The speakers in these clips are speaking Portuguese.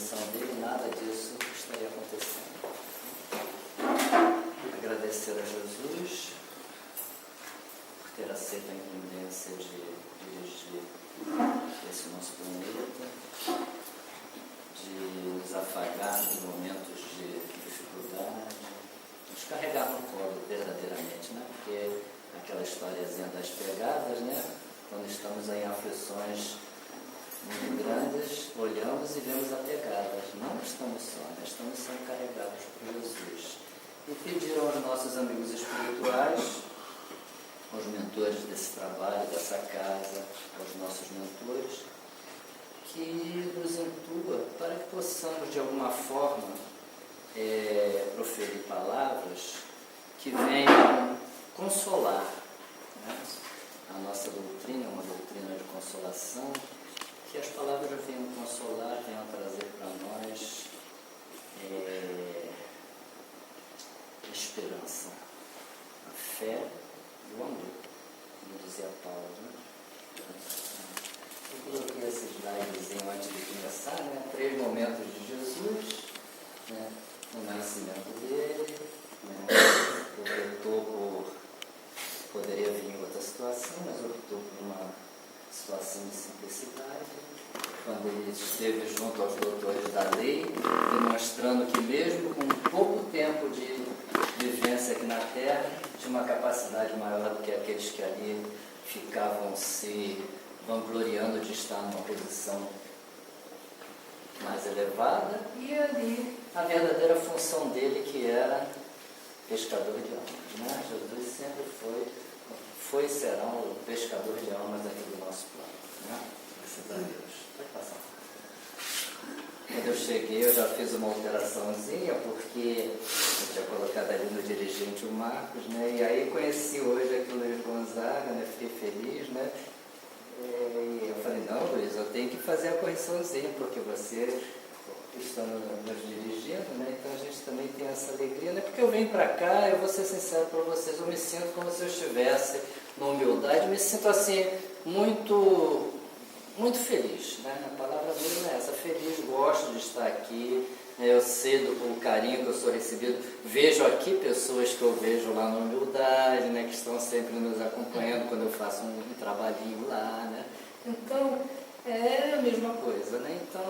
intervenção dele, nada disso estaria acontecendo. Agradecer a Jesus por ter aceito a incumbência de dirigir esse nosso planeta, de nos afagar nos momentos de dificuldade, nos carregar no colo verdadeiramente, né? Porque aquela historiazinha das pegadas, né? Quando estamos em aflições muito grandes, olhamos e vemos a pegada. Não estamos só, nós estamos sendo carregados por Jesus. E pediram aos nossos amigos espirituais, aos mentores desse trabalho, dessa casa, aos nossos mentores, que nos intua para que possamos, de alguma forma, proferir palavras que venham consolar, né? A nossa doutrina é uma doutrina de consolação, que as palavras venham consolar, venham trazer para nós esperança, a fé e o amor, como dizia Paulo, né? Eu coloquei esse slidezinho antes de começar, né? 3 momentos de Jesus, né? O nascimento dele, né? Poderia vir em outra situação, mas optou por uma situação de simplicidade, quando ele esteve junto aos doutores da lei, demonstrando que mesmo com pouco tempo de vivência aqui na Terra, tinha uma capacidade maior do que aqueles que ali ficavam se vangloriando de estar numa posição mais elevada, e ali a verdadeira função dele, que era pescador de almas, né? Jesus sempre foi e será o pescador de almas aqui do nosso plano, né? Graças a Deus. Pode passar. Quando eu cheguei, eu já fiz uma alteraçãozinha, porque eu tinha colocado ali no dirigente o Marcos, né? E aí conheci hoje aqui o Luiz Gonzaga, né? Fiquei feliz, né? E eu falei, não, Luiz, eu tenho que fazer a correçãozinha, porque você está nos dirigindo, né? Então a gente também tem essa alegria, né? Porque eu venho para cá, eu vou ser sincero para vocês, eu me sinto como se eu estivesse na humildade, me sinto assim, muito feliz, né? A palavra mesmo é essa, feliz, gosto de estar aqui, né? Eu sei do carinho que eu sou recebido, vejo aqui pessoas que eu vejo lá na humildade, né? Que estão sempre nos acompanhando quando eu faço um trabalhinho lá, né? Então, é a mesma coisa, né? Então,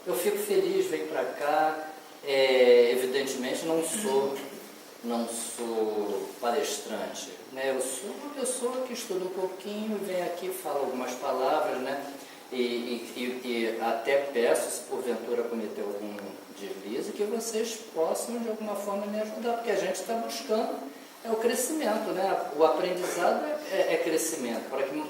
eu fico feliz, venho para cá, evidentemente não sou palestrante, né? Eu sou uma pessoa que estuda um pouquinho, vem aqui, fala algumas palavras, né? E até peço, se porventura cometer algum deslize, que vocês possam de alguma forma me ajudar, porque a gente está buscando o crescimento, né? O aprendizado é crescimento, para que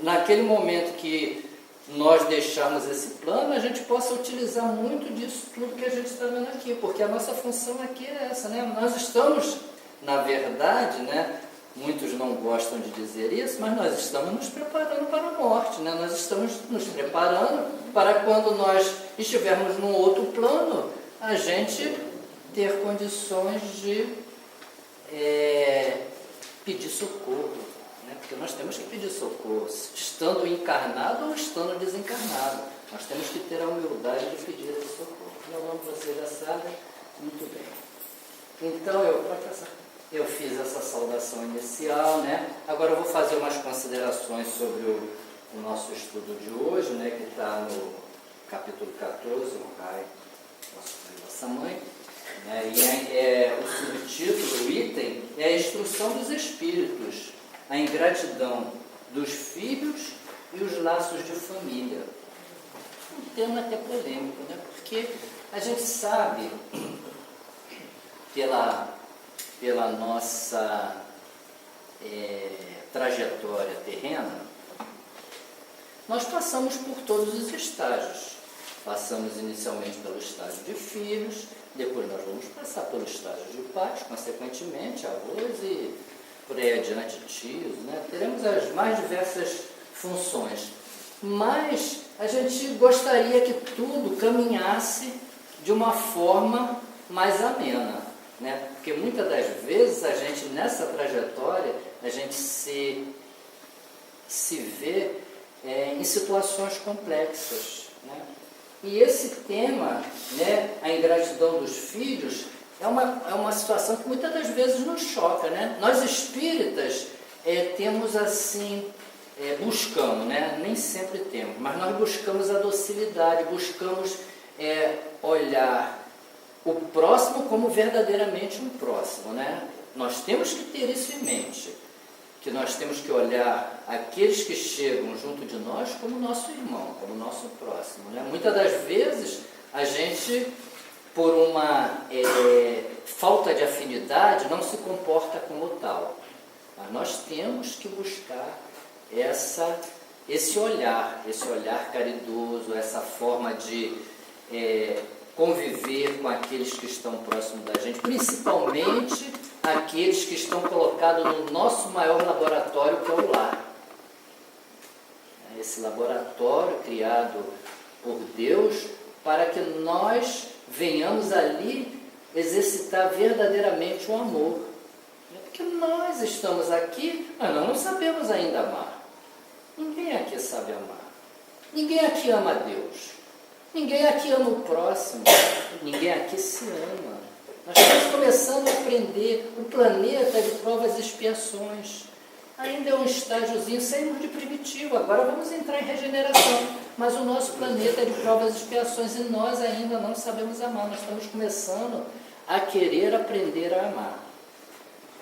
naquele momento que nós deixarmos esse plano, a gente possa utilizar muito disso tudo que a gente está vendo aqui, porque a nossa função aqui é essa, né? Nós estamos, na verdade, né? Muitos não gostam de dizer isso, mas nós estamos nos preparando para a morte, né? Nós estamos nos preparando para quando nós estivermos num outro plano, a gente ter condições de pedir socorro, né? Porque nós temos que pedir socorro, estando encarnado ou estando desencarnado. Nós temos que ter a humildade de pedir esse socorro. Meu nome você já sabe, muito bem. Então, eu fiz essa saudação inicial, né? Agora eu vou fazer umas considerações sobre o nosso estudo de hoje, né? Que está no capítulo 14, Honrai nosso pai e nossa mãe. Né? E o subtítulo, o item, é a instrução dos espíritos, a ingratidão dos filhos e os laços de família. Um tema até polêmico, né? Porque a gente sabe, pela nossa trajetória terrena, nós passamos por todos os estágios. Passamos inicialmente pelo estágio de filhos, depois nós vamos passar pelo estágio de pais, consequentemente avós e por aí adiante tios, né? Teremos as mais diversas funções, mas a gente gostaria que tudo caminhasse de uma forma mais amena, né? Porque muitas das vezes a gente, nessa trajetória, a gente se vê em situações complexas, né? E esse tema, né, a ingratidão dos filhos, é uma situação que muitas das vezes nos choca, né? Nós espíritas temos assim, buscamos, né? Nem sempre temos, mas nós buscamos a docilidade, buscamos olhar o próximo como verdadeiramente um próximo, né? Nós temos que ter isso em mente, que nós temos que olhar aqueles que chegam junto de nós como nosso irmão, como nosso próximo, né? Muitas das vezes a gente, por uma falta de afinidade, não se comporta como tal. Mas nós temos que buscar esse olhar caridoso, essa forma de conviver com aqueles que estão próximos da gente, principalmente aqueles que estão colocados no nosso maior laboratório, que é o lar. Esse laboratório criado por Deus para que nós venhamos ali exercitar verdadeiramente o amor. Porque nós estamos aqui, mas nós não sabemos ainda amar. Ninguém aqui sabe amar. Ninguém aqui ama a Deus. Ninguém aqui ama o próximo. Ninguém aqui se ama. Nós estamos começando a aprender. O planeta é de provas e expiações. Ainda é um estágiozinho, saímos de primitivo, agora vamos entrar em regeneração. Mas o nosso planeta é de provas e expiações e nós ainda não sabemos amar. Nós estamos começando a querer aprender a amar.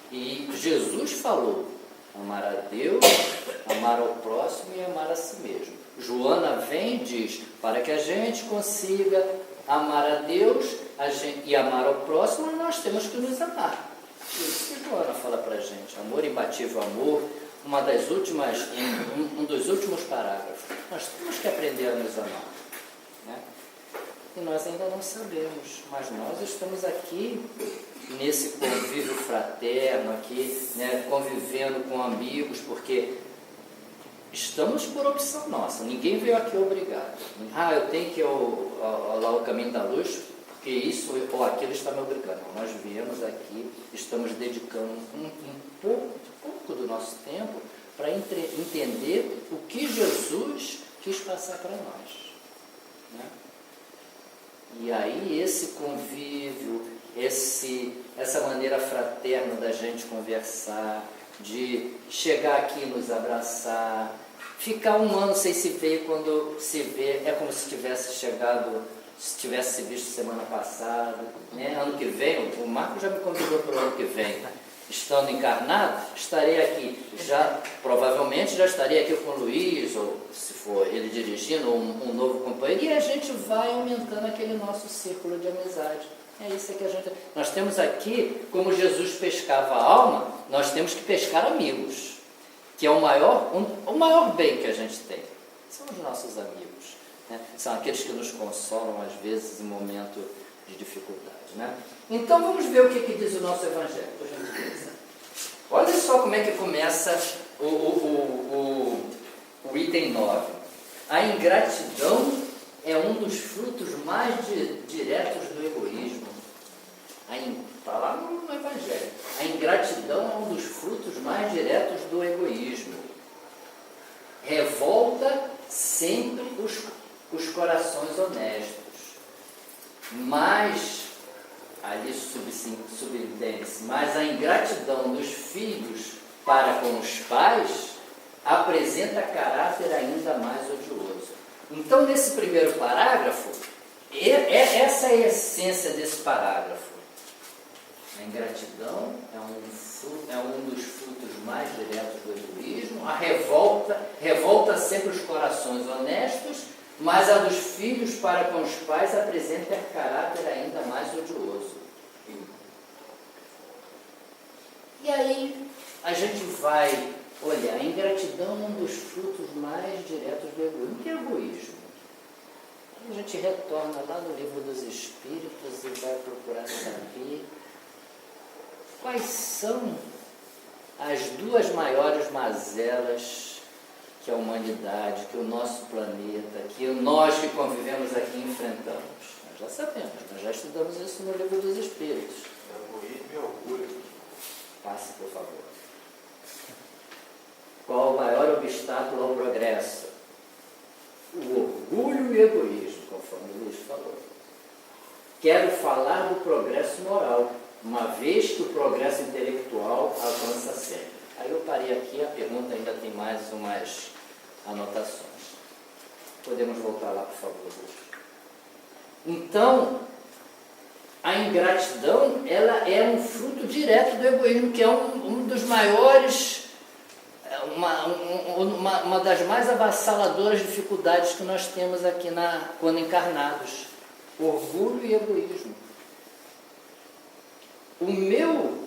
E Jesus falou, amar a Deus, amar ao próximo e amar a si mesmo. Joana vem e diz, para que a gente consiga amar a Deus e amar ao próximo, nós temos que nos amar. Isso que Joana fala para a gente, amor imbatível amor, um dos últimos parágrafos. Nós temos que aprender a nos amar, né? E nós ainda não sabemos, mas nós estamos aqui nesse convívio fraterno, aqui, né, convivendo com amigos, porque estamos por opção nossa, ninguém veio aqui obrigado. Eu tenho que ir ao caminho da luz, porque isso ou aquilo está me obrigando. Nós viemos aqui, estamos dedicando um pouco do nosso tempo para entender o que Jesus quis passar para nós, né? E aí esse convívio, essa maneira fraterna da gente conversar, de chegar aqui e nos abraçar, ficar um ano sem se ver, quando se vê é como se tivesse se visto semana passada, né? Ano que vem, o Marco já me convidou para o ano que vem, estando encarnado, estarei aqui, provavelmente já estarei aqui com o Luiz, ou se for ele dirigindo, um novo companheiro, e a gente vai aumentando aquele nosso círculo de amizade. É isso que nós temos aqui, como Jesus pescava a alma, nós temos que pescar amigos, que é o maior bem que a gente tem, são os nossos amigos, né? São aqueles que nos consolam às vezes em momento de dificuldade, né? Então vamos ver o que diz o nosso Evangelho, por gentileza. Olha só como é que começa o item 9. A ingratidão é um dos frutos mais diretos do egoísmo. Está lá no Evangelho. A ingratidão é um dos frutos mais diretos do egoísmo. Revolta sempre os corações honestos. Mas, ali subentende-se, mas a ingratidão dos filhos para com os pais apresenta caráter ainda mais odioso. Então, nesse primeiro parágrafo, essa é a essência desse parágrafo. A ingratidão é um dos frutos mais diretos do egoísmo. A revolta sempre os corações honestos, mas a dos filhos para com os pais apresenta caráter ainda mais odioso. E aí a gente vai olhar, a ingratidão é um dos frutos mais diretos do egoísmo. O que é egoísmo? A gente retorna lá no Livro dos Espíritos e vai procurar saber quais são as duas maiores mazelas que a humanidade, que o nosso planeta, que nós que convivemos aqui enfrentamos. Nós já sabemos, nós já estudamos isso no Livro dos Espíritos. Egoísmo e orgulho. Passe, por favor. Qual o maior obstáculo ao progresso? O orgulho e o egoísmo, conforme quero falar do progresso moral, uma vez que o progresso intelectual avança sempre. Aí eu parei aqui, a pergunta ainda tem mais umas anotações. Podemos voltar lá, por favor. Então, a ingratidão, ela é um fruto direto do egoísmo, que é um dos maiores, uma das mais avassaladoras dificuldades que nós temos aqui quando encarnados. Orgulho e egoísmo. O meu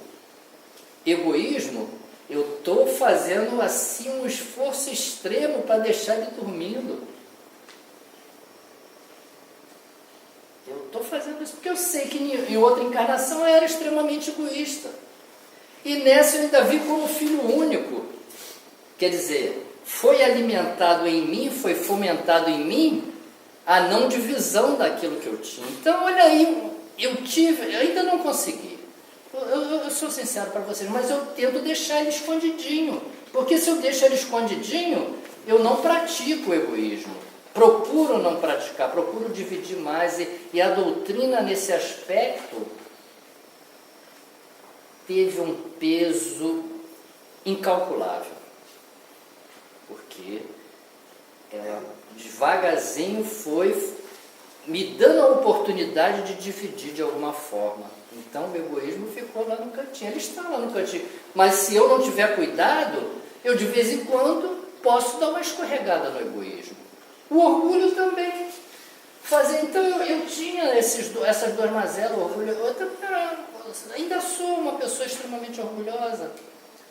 egoísmo, eu estou fazendo assim um esforço extremo para deixar ele dormindo. Eu estou fazendo isso porque eu sei que em outra encarnação eu era extremamente egoísta. E nessa eu ainda vi como filho único. Quer dizer, foi alimentado em mim, foi fomentado em mim a não divisão daquilo que eu tinha. Então, olha aí, eu ainda não consegui. Eu sou sincero para vocês, mas eu tento deixar ele escondidinho. Porque se eu deixo ele escondidinho, eu não pratico o egoísmo. Procuro não praticar, procuro dividir mais. E a doutrina, nesse aspecto, teve um peso incalculável. Porque ela devagarzinho foi me dando a oportunidade de dividir de alguma forma. Então o egoísmo ficou lá no cantinho, ele está lá no cantinho. Mas se eu não tiver cuidado, eu de vez em quando posso dar uma escorregada no egoísmo. O orgulho também. Então eu tinha essas duas mazelas, o orgulho. Ainda sou uma pessoa extremamente orgulhosa,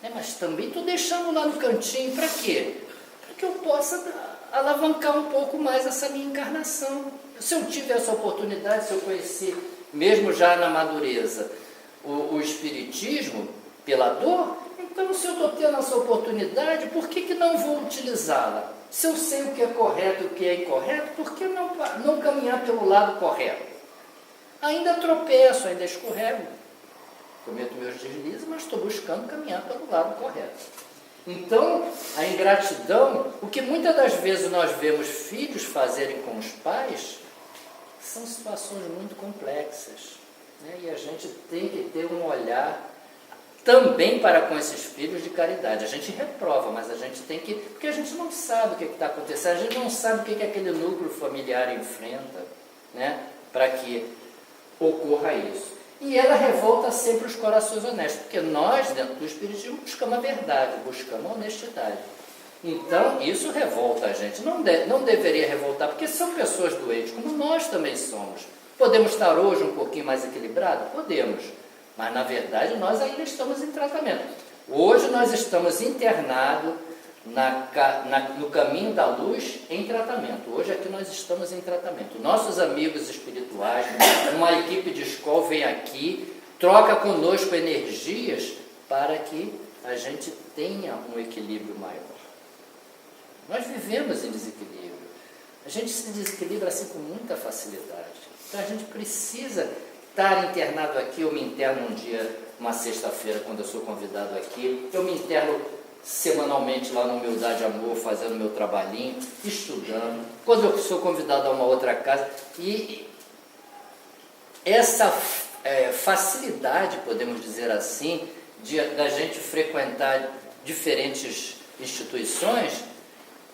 né? Mas também estou deixando lá no cantinho, para quê? Para que eu possa alavancar um pouco mais essa minha encarnação. Se eu tive essa oportunidade, se eu conheci, mesmo já na madureza, o Espiritismo pela dor, então se eu estou tendo essa oportunidade, por que não vou utilizá-la? Se eu sei o que é correto e o que é incorreto, por que não caminhar pelo lado correto? Ainda tropeço, ainda escorrego, cometo meus deslizes, mas estou buscando caminhar pelo lado correto. Então, a ingratidão, o que muitas das vezes nós vemos filhos fazerem com os pais, são situações muito complexas, né? E a gente tem que ter um olhar também para com esses filhos de caridade. A gente reprova, mas a gente tem que... Porque a gente não sabe o que está acontecendo, a gente não sabe o que aquele núcleo familiar enfrenta, né? Para que ocorra isso. E ela revolta sempre os corações honestos, porque nós, dentro do Espiritismo, buscamos a verdade, buscamos a honestidade. Então, isso revolta a gente. Não deveria revoltar, porque são pessoas doentes, como nós também somos. Podemos estar hoje um pouquinho mais equilibrados? Podemos. Mas, na verdade, nós ainda estamos em tratamento. Hoje nós estamos internados no caminho da luz em tratamento. Hoje aqui nós estamos em tratamento. Nossos amigos espirituais, uma equipe de escola vem aqui, troca conosco energias para que a gente tenha um equilíbrio maior. Nós vivemos em desequilíbrio. A gente se desequilibra assim com muita facilidade. Então a gente precisa estar internado aqui. Eu me interno um dia, uma sexta-feira, quando eu sou convidado aqui. Eu me interno semanalmente lá no Humildade e Amor, fazendo meu trabalhinho, estudando. Quando eu sou convidado a uma outra casa. E essa facilidade, podemos dizer assim, da gente frequentar diferentes instituições,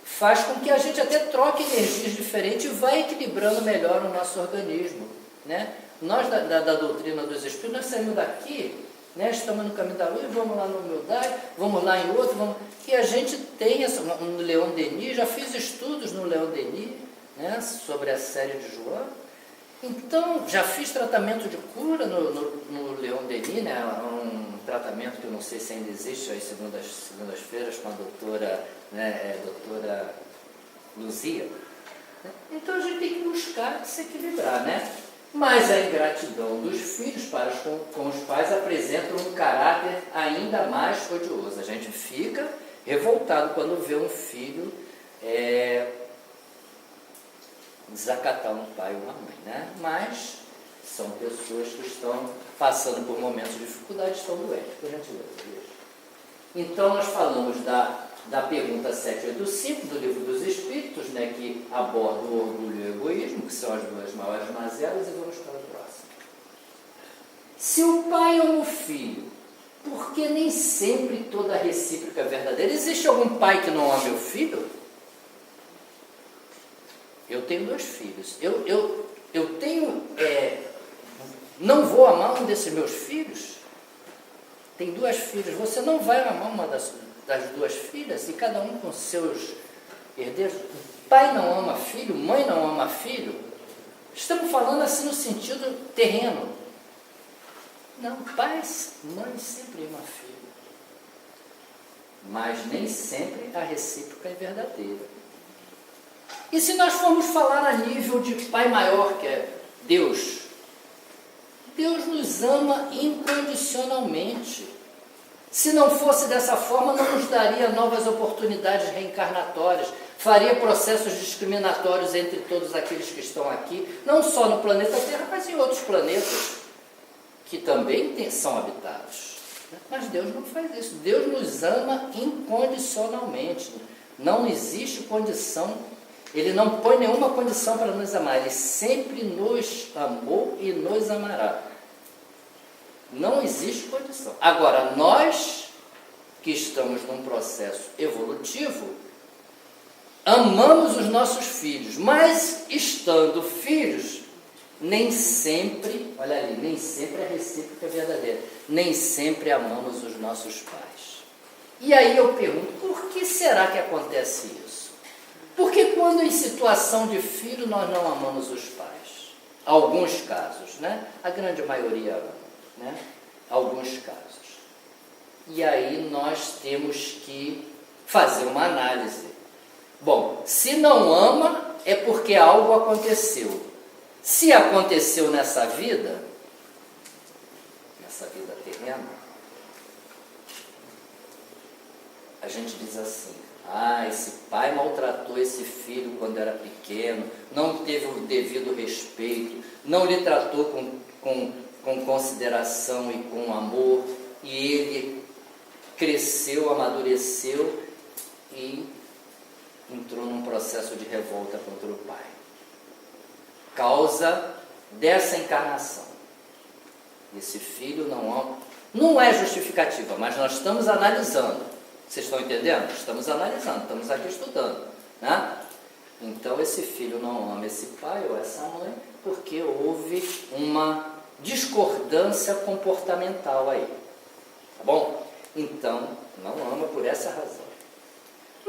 faz com que a gente até troque energias diferentes e vai equilibrando melhor o nosso organismo, né? Nós, da doutrina dos Espíritos, nós saímos daqui, né, estamos no caminho da luz, vamos lá no Humildade, vamos lá em outro, e a gente tem, no Leon Denis, já fiz estudos no Leon Denis, né, sobre a série de João. Então, já fiz tratamento de cura no Leon Denis, né, um tratamento que eu não sei se ainda existe, às segundas-feiras, com a doutora Luzia. Então, a gente tem que buscar se equilibrar, né? Mas a ingratidão dos filhos para com os pais apresenta um caráter ainda mais odioso. A gente fica revoltado quando vê um filho desacatar um pai ou uma mãe, né? Mas são pessoas que estão passando por momentos de dificuldade, estão doentes, por gentileza. Então, nós falamos da pergunta 785 do Livro dos Espíritos, né, que aborda o orgulho e o egoísmo, que são as duas maiores mazelas, e vamos para o próximo. Se o pai ama o filho, porque nem sempre toda a recíproca é verdadeira. Existe algum pai que não ama o filho? Eu tenho 2 filhos. Eu tenho... não vou amar um desses meus filhos? Tem 2 filhas. Você não vai amar uma das 2 filhas? E cada um com seus herdeiros? Pai não ama filho, mãe não ama filho. Estamos falando assim no sentido terreno. Não, pais, mãe sempre ama filho. Mas nem sempre a recíproca é verdadeira. E se nós formos falar a nível de pai maior, que é Deus, Deus nos ama incondicionalmente. Se não fosse dessa forma, não nos daria novas oportunidades reencarnatórias, faria processos discriminatórios entre todos aqueles que estão aqui, não só no planeta Terra, mas em outros planetas que também são habitados. Mas Deus não faz isso. Deus nos ama incondicionalmente. Não existe condição, Ele não põe nenhuma condição para nos amar. Ele sempre nos amou e nos amará. Não existe condição. Agora, nós que estamos num processo evolutivo, amamos os nossos filhos, mas estando filhos, nem sempre, olha ali, nem sempre a recíproca é verdadeira, nem sempre amamos os nossos pais. E aí eu pergunto, por que será que acontece isso? Porque quando em situação de filho nós não amamos os pais? Alguns casos, né? A grande maioria ama, né? Alguns casos. E aí nós temos que fazer uma análise. Bom, se não ama, é porque algo aconteceu. Se aconteceu nessa vida terrena, a gente diz assim, esse pai maltratou esse filho quando era pequeno, não teve o devido respeito, não lhe tratou com consideração e com amor, e ele cresceu, amadureceu e entrou num processo de revolta contra o pai. Causa dessa encarnação. Esse filho não é justificativa, mas nós estamos analisando. Vocês estão entendendo? Estamos analisando, estamos aqui estudando, né? Então esse filho não ama esse pai ou essa mãe porque houve uma discordância comportamental aí, tá bom? Então não ama por essa razão.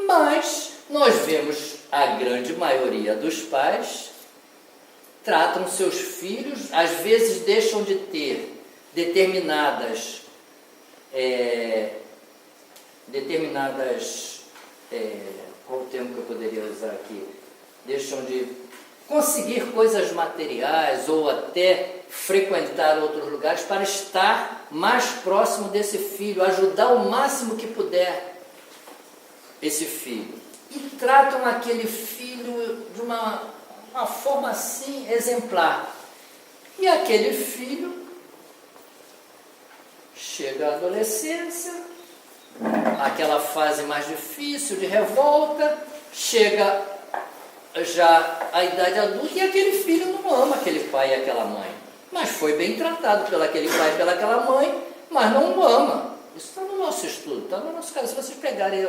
Mas nós vemos a grande maioria dos pais tratam seus filhos, às vezes deixam de ter determinadas qual o termo que eu poderia usar aqui? Deixam de conseguir coisas materiais ou até frequentar outros lugares para estar mais próximo desse filho, ajudar o máximo que puder esse filho. E tratam aquele filho de uma forma assim exemplar. E aquele filho chega à adolescência, aquela fase mais difícil de revolta, chega já à idade adulta e aquele filho não ama aquele pai e aquela mãe, mas foi bem tratado pelo aquele pai e pelaquela mãe, mas não o ama. Isso está no nosso estudo, está no nosso caso. Se vocês pegarem,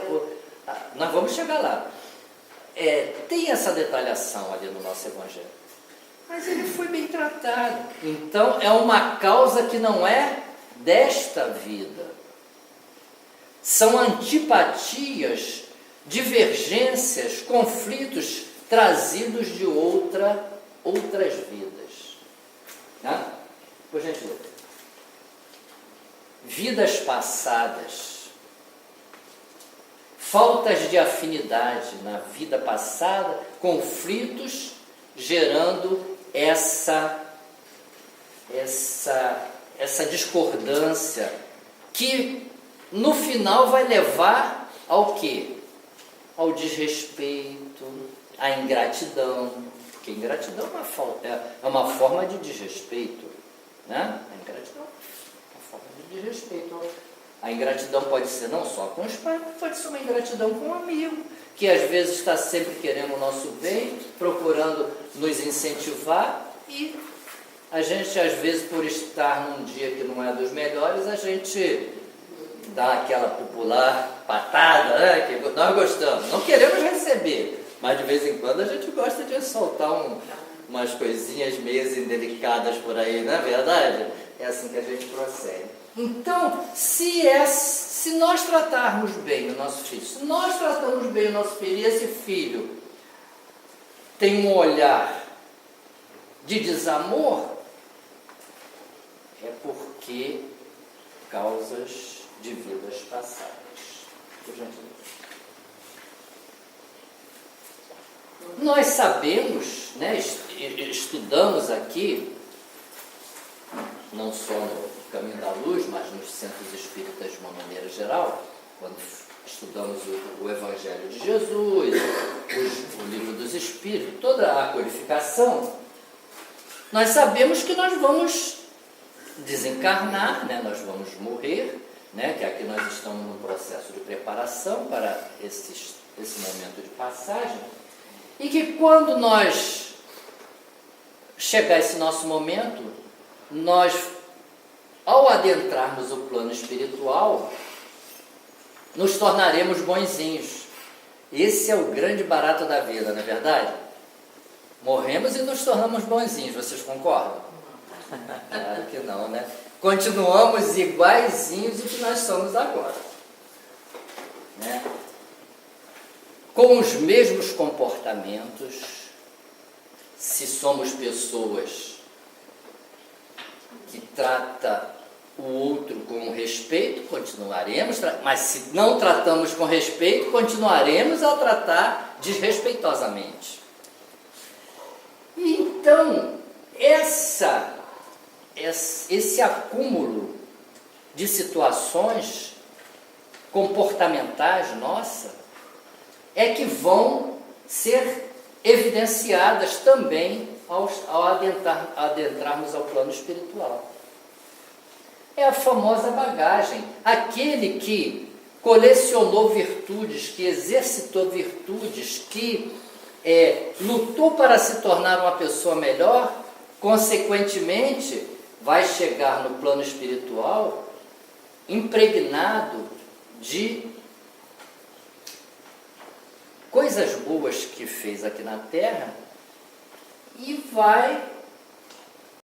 nós vamos chegar lá. Tem essa detalhação ali no nosso Evangelho, mas ele foi bem tratado. Então é uma causa que não é desta vida. São antipatias, divergências, conflitos trazidos de outras vidas. Né? Por gentileza. Vidas passadas. Faltas de afinidade na vida passada, conflitos gerando essa discordância que no final vai levar ao quê? Ao desrespeito, à ingratidão, porque ingratidão é uma forma de desrespeito, né? A ingratidão é uma forma de desrespeito. A ingratidão pode ser não só com os pais, pode ser uma ingratidão com um amigo, que às vezes está sempre querendo o nosso bem, procurando nos incentivar e a gente às vezes por estar num dia que não é dos melhores, a gente dá aquela popular patada, né, que nós gostamos, não queremos receber, mas de vez em quando a gente gosta de soltar umas coisinhas meio indelicadas por aí, não é verdade? É assim que a gente procede. Então, se nós tratarmos bem o nosso filho, se nós tratamos bem o nosso filho, e esse filho tem um olhar de desamor, é porque causas de vidas passadas. Por gentileza. Nós sabemos, né, estudamos aqui, não só no Caminho da Luz, mas nos centros espíritas de uma maneira geral, quando estudamos o Evangelho de Jesus, o Livro dos Espíritos, toda a codificação, nós sabemos que nós vamos desencarnar, né, nós vamos morrer, né, que aqui nós estamos num processo de preparação para esse momento de passagem, e que quando nós chegar esse nosso momento, nós, ao adentrarmos o plano espiritual, nos tornaremos bonzinhos. Esse é o grande barato da vida, não é verdade? Morremos e nos tornamos bonzinhos, vocês concordam? Claro que não, né? Continuamos iguaizinhos do que nós somos agora, né? Com os mesmos comportamentos, se somos pessoas que tratam o outro com respeito, continuaremos, mas se não tratamos com respeito, continuaremos a tratar desrespeitosamente. Então, esse acúmulo de situações comportamentais, é que vão ser evidenciadas também ao adentrarmos ao plano espiritual. É a famosa bagagem. Aquele que colecionou virtudes, que exercitou virtudes, que lutou para se tornar uma pessoa melhor, consequentemente, vai chegar no plano espiritual impregnado de coisas boas que fez aqui na Terra e vai